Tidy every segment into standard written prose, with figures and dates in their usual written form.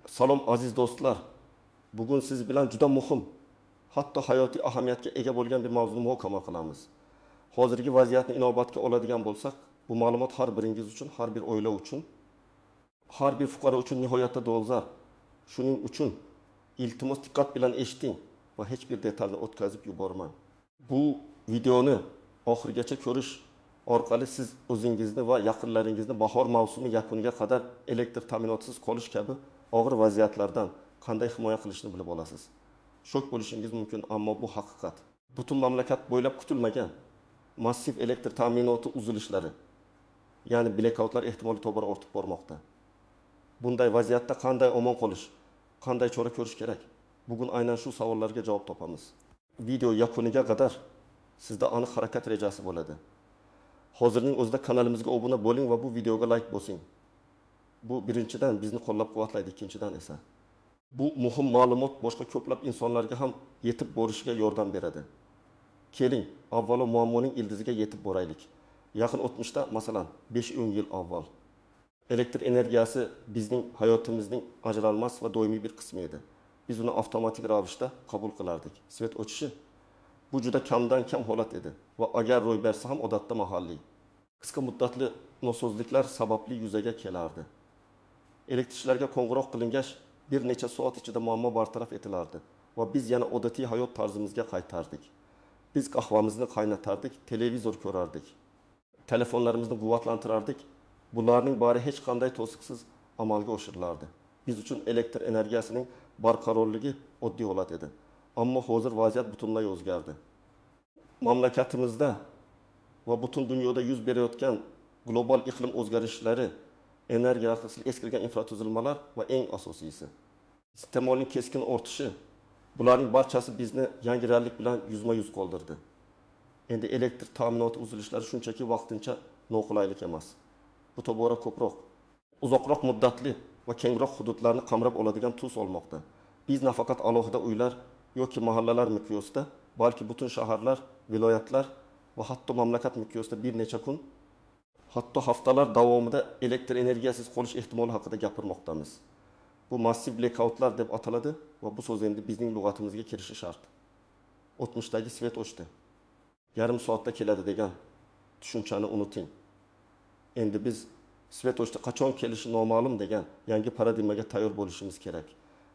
Salom aziz do'stlar. Bugun siz bilan juda muhim, hatto hayotiy ahamiyatga ega bo'lgan bir mavzuni muhokama qilamiz. Hozirgi vaziyatni inobatga oladigan bo'lsak, bu ma'lumot har biringiz uchun, har bir oila uchun, har bir fuqaro uchun nihoyatda dolzarb. Shuning uchun iltimos diqqat bilan eshiting va hech bir detalni o'tkazib yubormang. Bu videoni oxirigacha ko'rish orqali siz o'zingizni va yaqinlaringizni bahor mavsumi yakuniga qadar elektr ta'minotisiz qolish kabi og'ir vaziyatlardan qanday himoya qilishni bilib olasiz. Shok bo'lishingiz mumkin, ammo bu haqiqat. Butun mamlakat bo'ylab kutilmagan massiv elektr ta'minoti uzilishlari, ya'ni blackoutlar ehtimoli tobora ortib bormoqda. Bunday vaziyatda qanday omon qolish, qanday chora ko'rish kerak? Bugun aynan shu savollarga javob topamiz. Video yakuniga qadar sizda aniq harakat rejasi bo'ladi. Hozirning o'zida kanalimizga obuna bo'ling va bu videoga like bosing. Bu birinchidan bizni qo'llab-quvvatlaydi, ikkinchidan esa bu muhim ma'lumot boshqa ko'plab insonlarga ham yetib borishiga yordam beradi. Keling, avvalo muammoning ildiziga yetib boraylik. Yaqin o'tmishda, masalan, 5-10 yil avval elektr energiyasi bizning hayotimizning ajralmas va doimiy bir qismi edi. Biz uni avtomatik ravishda qabul qilardik. Svet o'chishi bu juda kamdan kam holat edi va agar ro'y bersa ham odatda mahalliy. Qisqa muddatli nosozliklar sababli yuzaga kelardi. Elektrchilarga qo'ng'iroq qilingach, bir necha soat ichida muammo bartaraf etilardi va biz yana odatiy hayot tarzimizga qaytardik. Biz qahvamizni qaynatardik, televizor ko'rardik, telefonlarimizni quvvatlantirardik. Bularning bari hech qanday to'siqsiz amalga oshirilardi. Biz uchun elektr energiyasining barqarorligi oddiy holat edi. Ammo hozir vaziyat butunlay o'zgardi. Mamlakatimizda va butun dunyoda yuz berayotgan global iqlim o'zgarishlari, energiya eskirgan infratuzilmalar va eng asosiysi iste'molning keskin ortishi, bularning barchasi bizni yangi reallik bilan yuzma-yuz qoldirdi. Endi elektr ta'minoti uzilishlari shunchaki vaqtincha noqulaylik emas. Bu tobora ko'proq, uzoqroq muddatli va kengroq hududlarni qamrab oladigan tus olmoqda. Biz nafaqat alohida uylar yoki mahallalar miqyosida, balki butun shaharlar, viloyatlar va hatto mamlakat miqyosida bir necha kun, hatto haftalar davomida elektr energiyasiz qolish ehtimoli haqida gapirmoqdamiz. Bu massiv blackoutlar deb ataladi va bu so'z endi bizning lug'atimizga kirishi shart. O'tmishdagi svet o'chdi, yarim soatda keladi degan tushunchani unuting. Endi biz svet o'chdi, qachon kelishi noma'lum degan yangi paradigmaga tayyor bo'lishimiz kerak.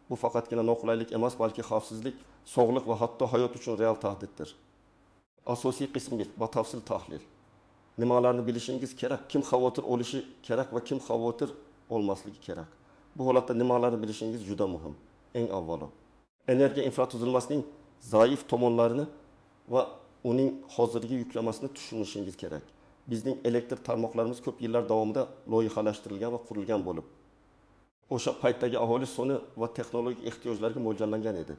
Bu faqatgina noqulaylik emas, balki xavfsizlik, sog'liq va hatto hayot uchun real tahdiddir. Asosiy qism batafsil tahlil. Nimalarni bilishingiz kerak, kim xavotir olishi kerak va kim xavotir olmasligi kerak. Bu holatda nimalarni bilishingiz juda muhim. Eng avvalo, energiya infratuzilmasining zaif tomonlarini va uning hozirgi yuklamasini tushunishingiz kerak. Bizning elektr tarmoqlarimiz ko'p yillar davomida loyihalashtirilgan va qurilgan bo'lib, o'sha paytdagi aholi soni va texnologik ehtiyojlarga mo'ljallangan edi.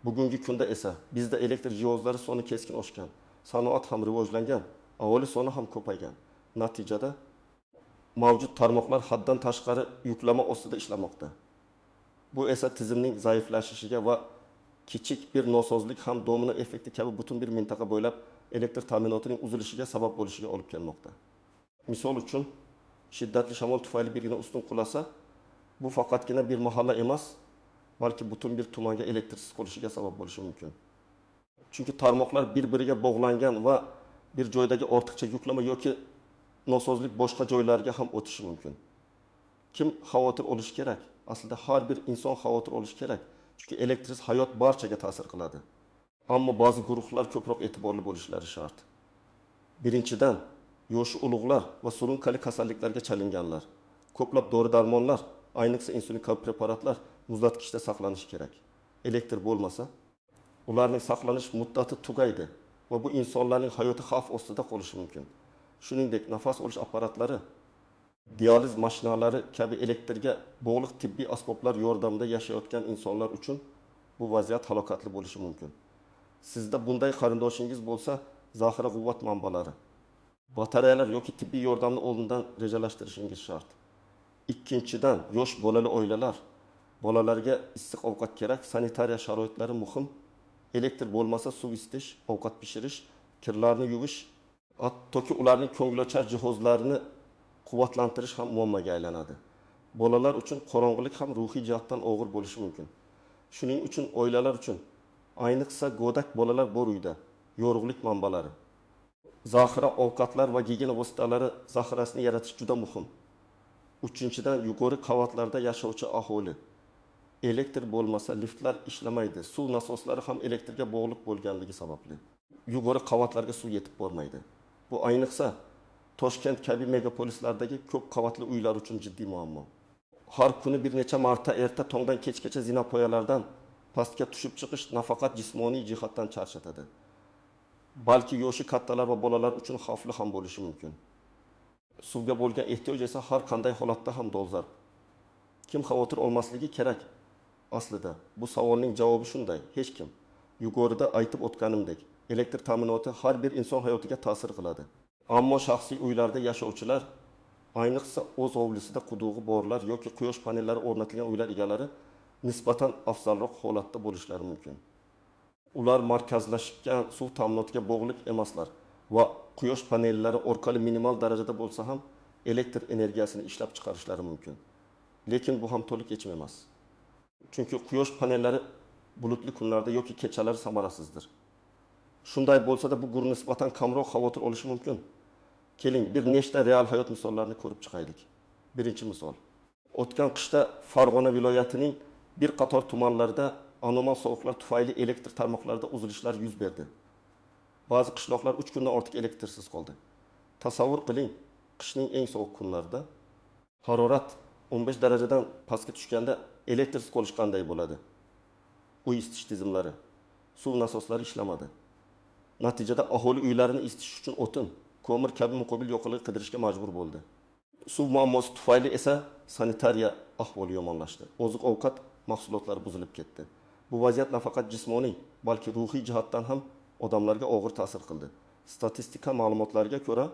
Bugungi kunda esa bizda elektr jihozlari soni keskin oshgan, sanoat ham rivojlangan, aholi soni ham ko'paygan. Natijada mavjud tarmoqlar haddan tashqari yuklama ostida ishlamoqda. Bu esa tizimning zaiflashishiga va kichik bir nosozlik ham domino effekti kabi butun bir mintaqa bo'ylab elektr ta'minotining uzilishiga sabab bo'lishiga olib kelmoqda. Misol uchun, shiddatli shamol tufayli birgina ustun qulasa, bu faqatgina bir mahalla emas, balki butun bir tumanga elektrsiz qolishiga sabab bo'lishi mumkin. Chunki tarmoqlar bir-biriga bog'langan va bir joydagi ortiqcha yuklama yoki nosozlik boshqa joylarga ham o'tishi mumkin. Kim xavotir olishi kerak? Aslida har bir inson xavotir olishi kerak. Chunki elektrsiz hayot barchaga ta'sir qiladi. Ammo ba'zi guruhlar ko'proq e'tiborli bo'lishlari shart. Birinchidan, yoshi ulug'lar va surunkali kasalliklarga chalinganlar. Ko'plab dori-darmonlar, ayniqsa insulin kabi preparatlar muzlatgichda saqlanishi kerak. Elektr bo'lmasa, ularning saqlanish muddati tugaydi va bu insonlarning hayoti xavf ostida qolishi mumkin. Shuningdek, nafas olish apparatlari, dializ mashinalari kabi elektrga bog'liq tibbiy asboblar yordamida yashayotgan insonlar uchun bu vaziyat halokatli bo'lishi mumkin. Sizda bunday qarindoshingiz bo'lsa, zaxira quvvat manbalari, batareyalar yoki tibbiy yordamni oldindan rejalashtirishingiz shart. Ikkinchidan, yosh bolali oilalar, bolalarga issiq ovqat kerak, sanitariya sharoitlari muhim. Elektr bo'lmasa suv isitish, ovqat pishirish, kirlarni yuvish, hattoki ularning ko'ngilochar jihozlarini quvvatlantirish ham muammoga aylanadi. Bolalar uchun qorong'ilik ham ruhiy jihatdan og'ir bo'lishi mumkin. Shuning uchun oilalar uchun, ayniqsa go'dak bolalar bor uyda, yorug'lik manbalari, zaxira ovqatlar va gigiyena vositalari zaxirasini yaratish juda muhim. Uchinchidan, yuqori qavatlarda yashovchi aholi. Elektr bo'lmasa liftlar ishlamaydi. Suv nasoslari ham elektrga bog'liq bo'lganligi sababli yuqori qavatlarga suv yetib bormaydi. Bu ayniqsa Toshkent kabi megapolislardagi ko'p qavatli uylar uchun jiddiy muammo. Har kuni bir necha marta erta tongdan kechgacha zinapoyalardan pastga tushib chiqish nafaqat jismoniy jihatdan charchatadi, balki yoshi kattalar va bolalar uchun xavfli ham bo'lishi mumkin. Suvga bo'lgan ehtiyoj esa har qanday holatda ham dolzarb. Kim xavotir olmasligi kerak? Aslida bu savolning javobi shunday: hech kim. Yuqorida aytib o'tganimdek, elektr ta'minoti har bir inson hayotiga ta'sir qiladi. Ammo shaxsiy uylarda yashovchilar, ayniqsa o'z hovlisida qudug'i borlar yoki quyosh panellari o'rnatilgan uylar egalari nisbatan afzalroq holatda bo'lishlari mumkin. Ular markazlashgan suv ta'minotiga bog'liq emaslar va quyosh panellari orqali minimal darajada bo'lsa ham elektr energiyasini ishlab chiqarishlari mumkin. Lekin bu ham to'liq yechim emas. Chunki quyosh panellari bulutli kunlarda yoki kechalari samarasizdir. Shunday bo'lsa-da bu nisbatan kamroq xavotir olishi mumkin. Keling, bir nechta real hayot misollarini ko'rib chiqaylik. Birinchi misol. O'tgan qishda Farg'ona viloyatining bir qator tumanlarida anomal sovuqlar tufayli elektr tarmoqlarida uzilishlar yuz berdi. Ba'zi qishloqlar 3 kundan ortiq elektrsiz qoldi. Tasavvur qiling, qishning eng sovuq kunlarida harorat 15 darajadan pastga tushganda elektrsiz qolish qanday bo'ladi? Uy isitish tizimlari, suv nasoslari ishlamadi. Natijada aholi uylarini isitish uchun o'tin, ko'mir kabi muqobil yoqilg'i qidirishga majbur bo'ldi. Suv muammosi tufayli esa sanitariya ahvoli yomonlashdi. Oziq-ovqat mahsulotlari buzilib ketdi. Bu vaziyat nafaqat jismoniy, balki ruhiy jihatdan ham odamlarga og'ir ta'sir qildi. Statistika ma'lumotlariga ko'ra,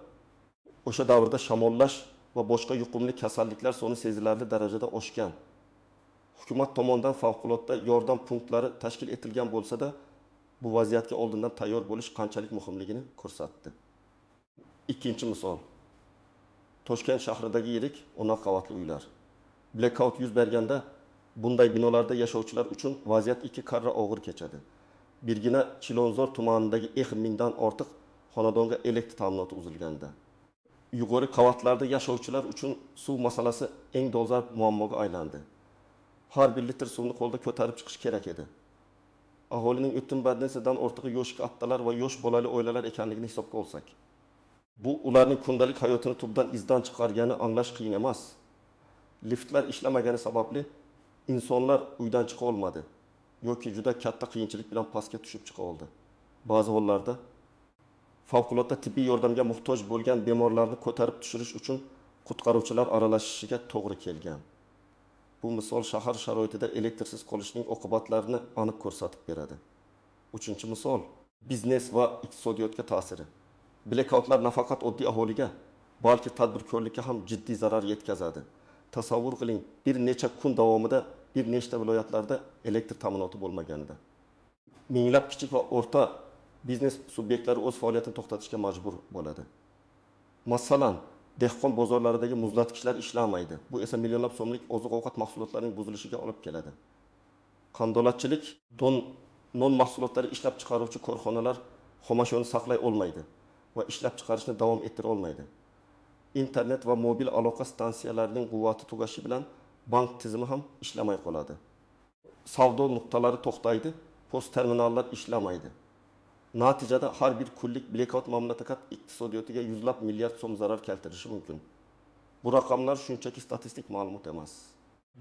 o'sha davrda shamollash va boshqa yuqumli kasalliklar soni sezilarli darajada oshgan. Hukumat tomonidan favqulodda yordam punktlari tashkil etilgan bo'lsa-da, bu vaziyatga oldindan tayyor bo'lish qanchalik muhimligini ko'rsatdi. Ikkinchi misol. Toshkent shahridagi yirik 10 qavatli uylar. Blackout yuz berganda bunday binolarda yashovchilar uchun vaziyat 2 karra og'ir kechadi. Birgina Chilonzor tumanidagi 1000 dan ortiq xonadonga elektr ta'minoti uzilganda. Yuqori qavatlarda yashovchilar uchun suv masalasi eng dolzarb muammoga aylandi. Har 1 litr suvni qo'lda ko'tarib chiqish kerak edi. Aholining o'tin badnisidan ortiq yosh kattalar va yosh bolali oilalar ekanligini hisobga olsak, bu ularning kundalik hayotini tubdan izdan chiqargani anglash qiyin emas. Liftlar ishlamagani sababli insonlar uydan chiqa olmadi yoki juda katta qiyinchilik bilan pastga tushib chiqa oldi. Ba'zi hollarda favqulodda tibbiy yordamga muhtoj bo'lgan bemorlarni ko'tarib tushirish uchun qutqaruvchilar aralashishiga to'g'ri kelgan. Bu misol shahar sharoitida elektrsiz qolishning oqibatlarini aniq ko'rsatib beradi. Uchinchi misol, biznes va iqtisodiyotga ta'siri. Blackoutlar nafaqat oddiy aholiga, balki tadbirkorlikka ham jiddiy zarar yetkazadi. Tasavvur qiling, bir necha kun davomida bir nechta viloyatlarda elektr ta'minoti bo'lmaganida. Minglab kichik va o'rta biznes subyektlari o'z faoliyatini to'xtatishga majbur bo'ladi. Masalan, dehqon bozorlaridagi muzlatgichlar ishlamaydi. Bu esa millionlab so'mlik oziq-ovqat mahsulotlarining buzilishiga olib keladi. Qandolatchilik, non mahsulotlari ishlab chiqaruvchi korxonalar xomashoni saqlay olmaydi va ishlab chiqarishni davom ettira olmaydi. Internet va mobil aloqa stansiyalarining quvvati tugashi bilan bank tizimi ham ishlamay qoladi. Savdo nuqtalari to'xtaydi, post terminallar ishlamaydi. Natijada har bir kunlik blackout mamlakat iqtisodiyotiga yuzlab milliard so'm zarar keltirishi mumkin. Bu raqamlar shunchaki statistik ma'lumot emas.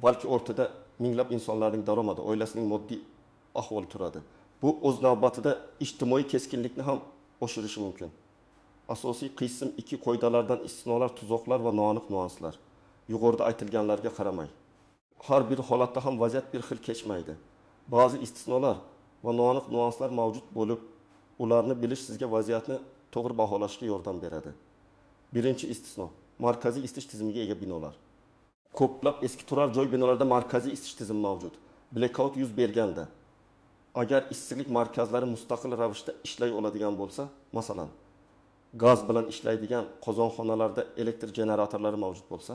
Balki o'rtada minglab insonlarning daromadi, oilasining moddiy ahvoli turadi. Bu o'z navbatida ijtimoiy keskinlikni ham oshirishi mumkin. Asosiy qism 2 qoidalardan istisnolar, tuzoqlar va noaniq nuanslar. Yuqorida aytilganlarga qaramay, har bir holatda ham vaziyat bir xil kechmaydi. Ba'zi istisnolar va noaniq nuanslar mavjud bo'lib, ularni bilish sizga vaziyatni to'g'ri baholashga yordam beradi. Birinchi istisno, markaziy isitish tizimiga ega binolar. Ko'plab eski turar joy binolarida markaziy isitish tizimi mavjud. Blackout yuz berganda, agar issiqlik markazlari mustaqil ravishda ishlay oladigan bo'lsa, masalan, gaz bilan ishlaydigan qozonxonalarda elektr generatorlari mavjud bo'lsa,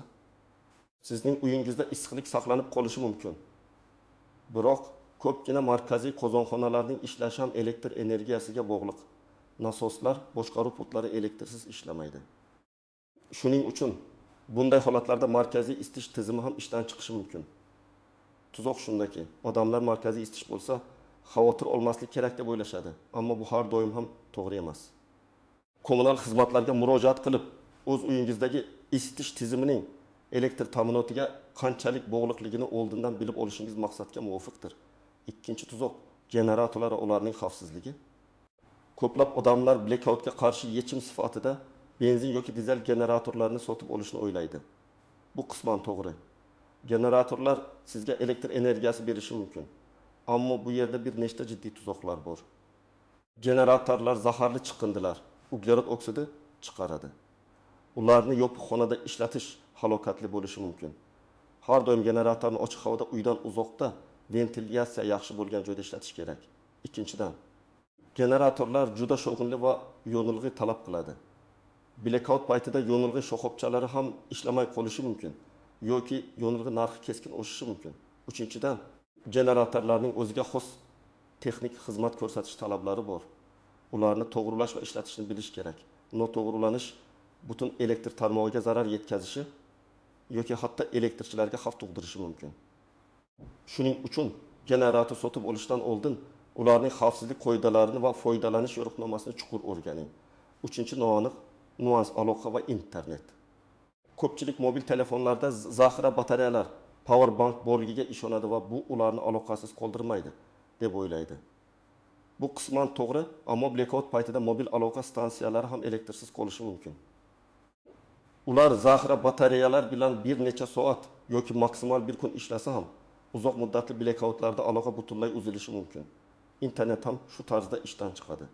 Sizning uyingizda issiqlik saqlanib qolishi mumkin. Biroq ko'pgina markaziy qozonxonalarning ishlashi ham elektr energiyasiga bog'liq. Nasoslar, boshqaruv pultlari elektrsiz ishlamaydi. Shuning uchun bunday holatlarda markaziy isitish tizimi ham ishdan chiqishi mumkin. Tuzoq shundaki, odamlar markaziy isitish bo'lsa, xavotir olmaslik kerak deb o'ylashadi, ammo bu har doim ham to'g'ri emas. Kommunal xizmatlarga murojaat qilib, o'z uyingizdagi isitish tizimining elektr ta'minotiga qanchalik bog'liqligini oldindan bilib olishingiz maqsadga muvofiqdir. Ikkinchi tuzoq, generatorlar va ularning xavfsizligi. Ko'plab odamlar blackoutga qarshi yechim sifatida benzin yoki dizel generatorlarni sotib olishni o'ylaydi. Bu qisman to'g'ri. Generatorlar sizga elektr energiyasi berishi mumkin. Ammo bu yerda bir nechta jiddiy tuzoqlar bor. Generatorlar zaharli chiqindilar, uglerod oksidi chiqaradi. Ularni yopiq xonada ishlatish halokatli bo'lishi mumkin. Har doim generatorni ochiq havoda uydan uzoqda ventilyatsiya yaxshi bo'lgan joyda ishlatish kerak. Ikkinchidan, generatorlar juda sho'g'inli va yo'nilg'i talab qiladi. Blackout paytida yo'nilg'i shoxobchalari ham ishlamay qolishi mumkin yoki yo'nilg'i narxi keskin o'sishi mumkin. Uchinchidan, generatorlarning o'ziga xos texnik xizmat ko'rsatish talablari bor. Ularni to'g'rilash va ishlatishni bilish kerak. Noto'g'rilanish butun elektr tarmog'iga zarar yetkazishi yoki hatto elektrchilarga xavf tug'dirishi mumkin. Shuning uchun generator sotib olishdan oldin ularning xavfsizlik qoidalarini va foydalanish yo'riqnomasini chuqur o'rganing. Uchinchi noaniq nuans aloqa va internet. Ko'pchilik mobil telefonlarda zaxira batareyalar, power bank borligiga ishonadi va bu ularni aloqasiz qoldirmaydi deb o'ylaydi. Bu qisman to'g'ri, ammo blackout paytida mobil aloqa stansiyalari ham elektrsiz qolishi mumkin. Ular zaxira batareyalar bilan bir necha soat yoki maksimal bir kun ishlasa ham uzoq muddatli blackoutlarda aloqa butunlay uzilishi mumkin. Internet ham shu tarzda ishdan chiqadi.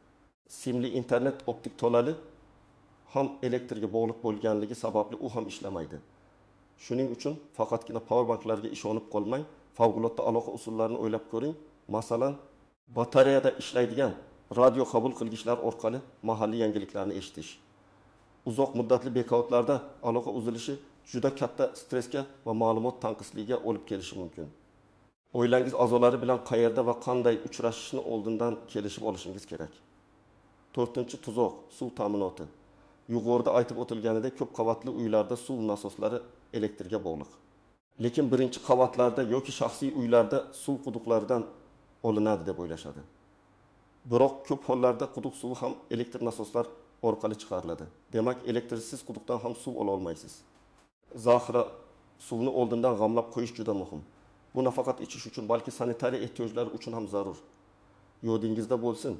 Simli internet optik tolali ham elektrga bog'liq bo'lganligi sababli u ham ishlamaydi. Shuning uchun faqatgina powerbanklarga ishonib qolmang, favqulodda aloqa usullarini o'ylab ko'ring. Masalan, batareyada ishlaydigan radio qabul qilgichlar orqali mahalliy yangiliklarni eshitish. Uzoq muddatli blackoutlarda aloqa uzilishi juda katta stressga va ma'lumot tanqisligiga olib kelishi mumkin. Oilangiz a'zolari bilan qayerda va qanday uchrashishni oldindan kelishib olishingiz kerak. 4-tuzoq, suv ta'minoti. Yuqorida aytib o'tilganidek, ko'p qavatli uylarda suv nasoslari elektrga bog'liq. Lekin birinchi qavatlarda yoki shaxsiy uylarda suv quduqlaridan olinadi deb o'ylashadi. Biroq ko'p hollarda quduq suvi ham elektr nasoslar orqali chiqariladi. Demak, elektrsiz quduqdan ham suv ola olmaysiz. Zaxira suvni oldindan g'amlab qo'yish juda muhim. Bu nafaqat ichish uchun, balki sanitariya ehtiyojlari uchun ham zarur. Yodingizda bo'lsin.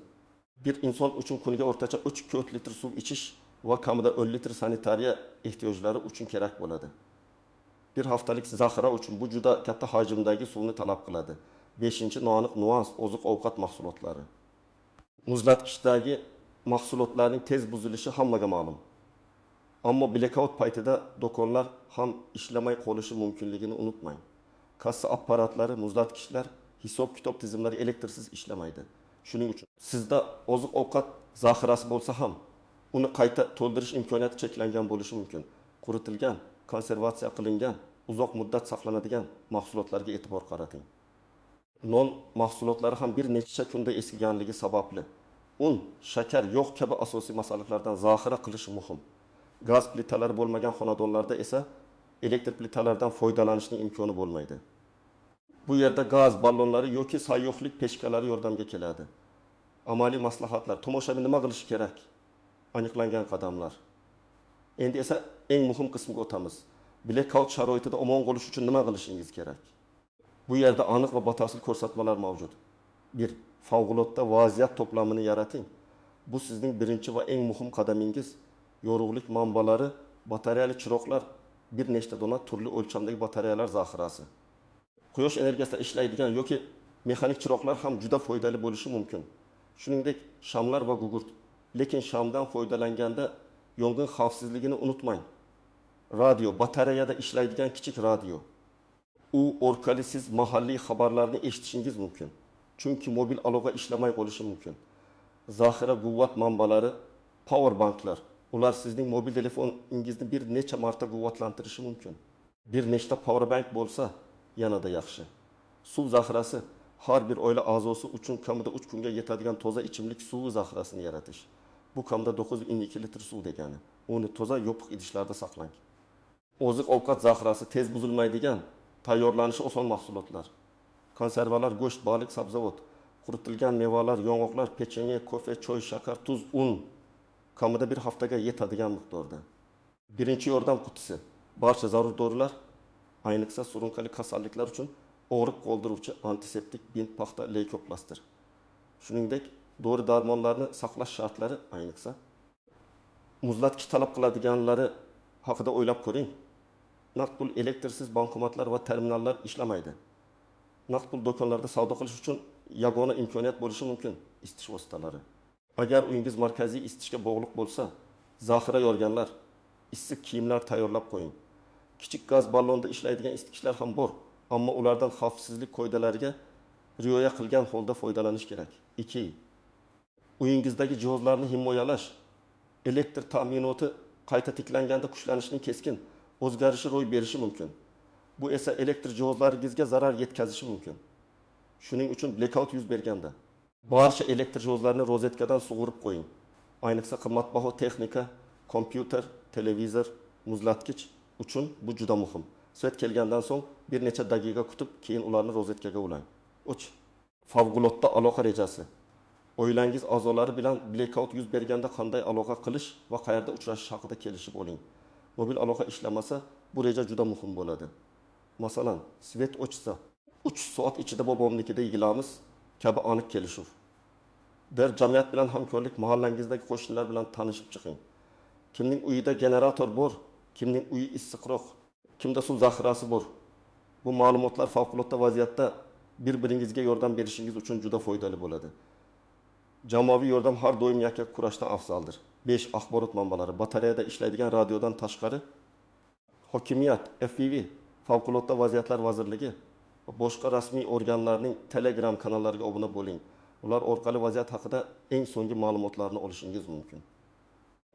Bir inson uchun kuniga o'rtacha 3-4 litr suv ichish va kamida 10 litr sanitariya ehtiyojlari uchun kerak bo'ladi. Bir haftalik zaxira uchun bu juda katta hajmdagi suvni talab qiladi. 5-noaniq nuans oziq-ovqat mahsulotlari. Muzlatgichdagi mahsulotlarning tez buzilishi hammaga ma'lum. Ammo blackout paytida do'konlar ham ishlamay qolishi mumkinligini unutmang. Kassa apparatlari, muzlatgichlar, hisob-kitob tizimlari elektrsiz ishlamaydi. Shuning uchun sizda oziq-ovqat zaxirasi bo'lsa ham uni qayta to'ldirish imkoniyati cheklangan bo'lishi mumkin. Quritilgan, konservatsiya qilingan, uzoq muddat saqlanadigan mahsulotlarga e'tibor qarating. Non mahsulotlari ham bir necha kunda eskiganligi sababli un, shakar, yog' kabi asosiy masalliqlardan zaxira qilish muhim. Gaz plitalari bo'lmagan xonadonlarda esa elektr plitalardan foydalanishning imkoni bo'lmaydi. Bu yerda gaz ballonlari yoki sayyohlik peshkalari yordamga keladi. Amaliy maslahatlar, tomoshabin nima qilish kerak? Aniqlangan qadamlar. Endi esa eng muhim qismga o'tamiz. Blackout sharoitida omon qolish uchun nima qilishingiz kerak? Bu yerda aniq va batafsil ko'rsatmalar mavjud. 1. Favqulodda vaziyat to'plamini yarating. Bu sizning birinchi va eng muhim qadamingiz. Yorug'lik manbalari, batareyali chiroqlar, bir nechta dona turli o'lchamdagi batareyalar zaxirasi. Quyosh energiyasida ishlaydigan yoki mexanik chiroqlar ham juda foydali bo'lishi mumkin. Shuningdek, shamlar va gugurt. Lekin shamdan foydalanganda yong'in xavfsizligini unutmang. Radio, batareyada ishlaydigan kichik radio. U orqali siz mahalliy xabarlarni eshitishingiz mumkin. Chunki mobil aloqa ishlamay qolishi mumkin. Zaxira quvvat manbalari, power banklar. Ular sizning mobil telefoningizni bir necha marta quvvatlantirishi mumkin. Bir nechta power bank bo'lsa, yanada yaxshi. Suv zaxirasi har bir oila a'zosi uchun kamida 3 kunga yetadigan toza ichimlik suvi zaxirasini yaratish. Bu kamida 912 litr suv degani. Uni toza yopiq idishlarda saqlang. Oziq-ovqat zaxirasi tez buzilmaydigan, tayyorlanishi oson mahsulotlar. Konservalar, go'sht, baliq, sabzavot, quritilgan mevalar, yong'oqlar, pechenye, kofe, choy, shakar, tuz, un kamida bir haftaga yetadigan miqdorda. Birinchi yordam qutisi. Barcha zarur dorilar, ayniqsa surunkali kasalliklar uchun og'riq qoldiruvchi antiseptik, bint, paxta, leykoplastir. Shuningdek, dori-darmonlarni saqlash shartlari ayniqsa muzlatgich talab qiladiganlari haqida o'ylab ko'ring. Naqd pul, elektrsiz bankomatlar va terminallar ishlamaydi. Naqd pul do'konlarida savdo qilish uchun yagona imkoniyat bo'lishi mumkin isitish vositalari. Agar uyingiz markaziy isitishga bog'liq bo'lsa, zaxira yorganlar, issiq kiyimlar tayyorlab qo'ying. Kichik gaz ballonda ishlaydigan isitgichlar ham bor, ammo ulardan xavfsizlik qoidalariga rioya qilgan holda foydalanish kerak. 2. Uyingizdagi jihozlarni himoyalash. Elektr ta'minoti qayta tiklanganda kuchlanishning keskin o'zgarishi ro'y berishi mumkin. Bu esa elektr jihozlaringizga zarar yetkazishi mumkin. Shuning uchun blackout yuz berganda barcha elektr jihozlarini rozetkadan sug'urib qo'ying. Ayniqsa qimmatbaho texnika, kompyuter, televizor, muzlatgich uchun bu juda muhim. Svet kelgandan so'ng bir necha daqiqa kutib, keyin ularni rozetkaga ulang. 3. Favqulodda aloqa rejasi. Oilangiz a'zolari bilan blackout yuz berganda qanday aloqa qilish va qayerda uchrashish haqida kelishib oling. Mobil aloqa ishlamasa, bu reja juda muhim bo'ladi. Masalan, svet o'chsa, 3 soat ichida bobomnikida yigilamiz kabi aniq kelishuv. Bir jamiyat bilan hamkorlik, mahallangizdagi qo'shnilar bilan tanishib chiqing. Kimning uyida generator bor, kimning uyi issiqroq, kimda suv zaxirasi bor. Bu ma'lumotlar favqulodda vaziyatda bir-biringizga yordam berishingiz uchun juda foydali bo'ladi. Jamoaviy yordam har doim yakka kurashdan afzaldir. 5. Axborot manbalari. Batareyada ishlaydigan radiodan tashqari hokimiyat, FVV, Favqulodda vaziyatlar vazirligi va boshqa rasmiy organlarning Telegram kanallariga obuna bo'ling. Ular orqali vaziyat haqida eng so'nggi ma'lumotlarni olishingiz mumkin.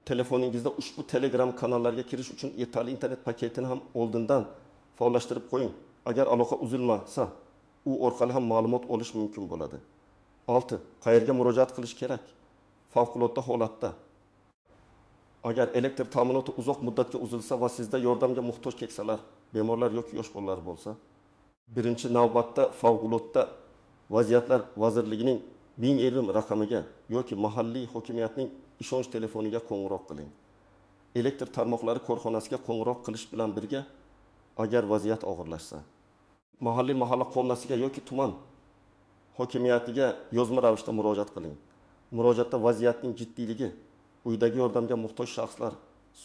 Telefoningizda ushbu Telegram kanallarga kirish uchun yetarli internet paketini ham oldindan faollashtirib qo'ying. Agar aloqa uzilmasa, u orqali ham ma'lumot olish mumkin bo'ladi. 6. Qayerga murojaat qilish kerak? Favqulodda holatda. Agar elektr ta'minoti uzoq muddatga uzilsa va sizda yordamga muhtoj keksalar, bemorlar yoki yosh bolalar bo'lsa, birinchi navbatda favqulodda vaziyatlar vazirligining 1020 raqamiga yoki mahalliy hokimiyatning ishonch telefoniga qo'ng'iroq qiling. Elektr tarmoqlari korxonasiga qo'ng'iroq qilish bilan birga, agar vaziyat og'irlashsa, mahalliy mahalla qo'mnasiga yoki tuman hokimiyatiga yozma ravishda murojaat qiling. Murojaatda vaziyatning jiddiyligi, uydagi yordamga muhtoj shaxslar,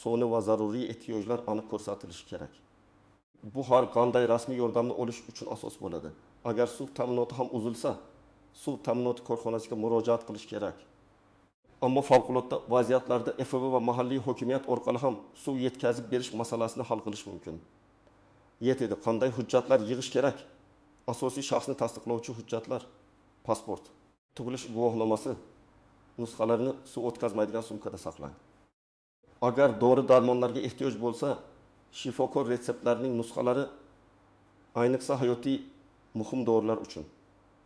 soni va zaruriy ehtiyojlar aniq ko'rsatilishi kerak. Bu har qanday rasmiy yordamni olish uchun asos bo'ladi. Agar suv ta'minoti ham uzilsa, suv ta'minoti korxonasiga murojaat qilish kerak. Ammo favqulodda vaziyatlarda FVV va mahalliy hokimiyat orqali ham suv yetkazib berish masalasini hal qilish mumkin. 7. Qanday hujjatlar yig'ish kerak? Asosiy shaxsni tasdiqlovchi hujjatlar, pasport, tug'ilish guvohnomasi nusxalarini suv o'tkazmaydigan sumkada saqlang. Agar dori-darmonlarga ehtiyoj bo'lsa, shifokor retseptlarining nusxalari ayniqsa hayotiy muhim dorilar uchun.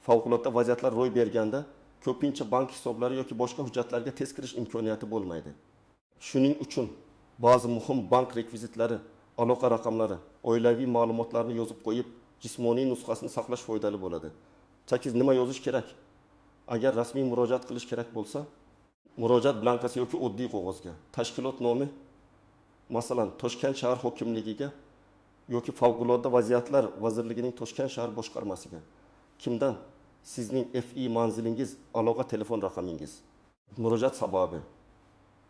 Favqulodda vaziyatlar ro'y berganda ko'pincha bank hisoblari yoki boshqa hujjatlarga tez kirish imkoniyati bo'lmaydi. Shuning uchun ba'zi muhim bank rekvizitlari, aloqa raqamlari, oilaviy ma'lumotlarni yozib qo'yib, jismoniy nusxasini saqlash foydali bo'ladi. Chunki nima yozish kerak? Agar rasmiy murojaat qilish kerak bo'lsa, murojaat blankasi yoki oddiy qog'ozga, tashkilot nomi, masalan, Toshkent shahar hokimligiga yoki favqulodda vaziyatlar vazirligining Toshkent shahar boshqarmasiga. Kimdan? Sizning FI manzilingiz, aloqa telefon raqamingiz. Murojaat sababi: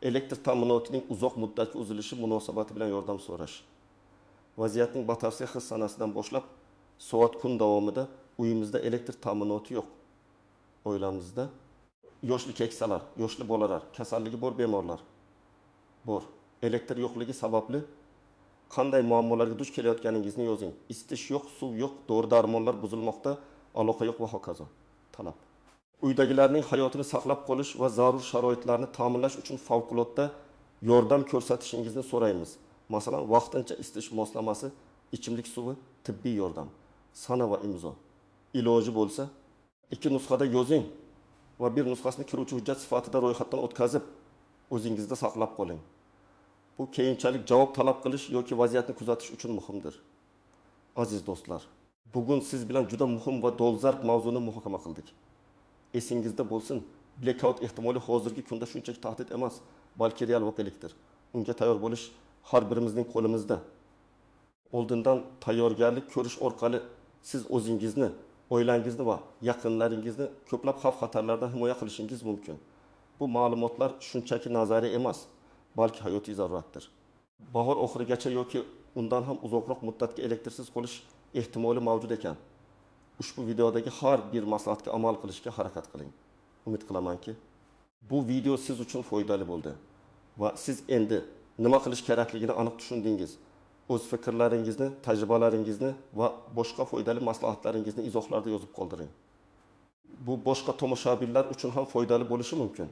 elektr ta'minotining uzoq muddatga uzilishi munosabati bilan yordam so'rash. Vaziyatning batafsil his sanasidan boshlab soat kun davomida uyimizda elektr ta'minoti yo'q. Oilamizda yoshli keksalar, yoshli bolalar, kasalligi bor bemorlar bor. Elektr yo'qligi sababli qanday muammolarga duch kelayotganingizni yozing. Isitish yo'q, suv yo'q, dori-darmonlar buzilmoqda, aloqa yo'q va hokazo. Talab. Uydagilarning hayotini saqlab qolish va zarur sharoitlarni ta'minlash uchun favqulodda yordam ko'rsatishingizni so'raymiz. Masalan, vaqtincha isitish moslamasi ichimlik suvi, tibbiy yordam, sana va imzo. Iloji bo'lsa, 2 nusxada yozing va bir nusxasini kiruvchi hujjat sifatida ro'yxatdan o'tkazib, o'zingizda saqlab qoling. Bu keyinchalik javob talab qilish yoki vaziyatni kuzatish uchun muhimdir. Aziz do'stlar, bugun siz bilan juda muhim va dolzarb mavzuni muhokama qildik. Esingizda bo'lsin, blackout ehtimoli hozirgi kunda shunchaki tahdid emas, balki real voqelikdir. Unga tayyor bo'lish har birimizning qo'limizda. Oldindan tayyorgarlik ko'rish orqali siz o'zingizni, oilangizni va yaqinlaringizni ko'plab xavf-xatarlardan himoya qilishingiz mumkin. Bu ma'lumotlar shunchaki nazariy emas, balki hayotiy zaruratdir. Bahor oxirigacha yoki undan ham uzoqroq muddatga elektrsiz qolish ehtimoli mavjud ekan. Ushbu videodagi har bir maslahatga amal qilishga harakat qiling. Umid qilamanki, bu video siz uchun foydali bo'ldi va siz endi nima qilish kerakligini aniq tushundingiz. O'z fikrlaringizni, tajribalaringizni va boshqa foydali maslahatlaringizni izohlarda yozib qoldiring. Bu boshqa tomoshabinlar uchun ham foydali bo'lishi mumkin.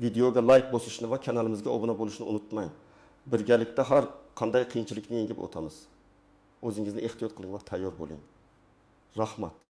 Videoga like bosishni va kanalimizga obuna bo'lishni unutmang. Birgalikda har qanday qiyinchilikni yengib o'tamiz. O'zingizni ehtiyot qiling va tayyor bo'ling. Rahmat.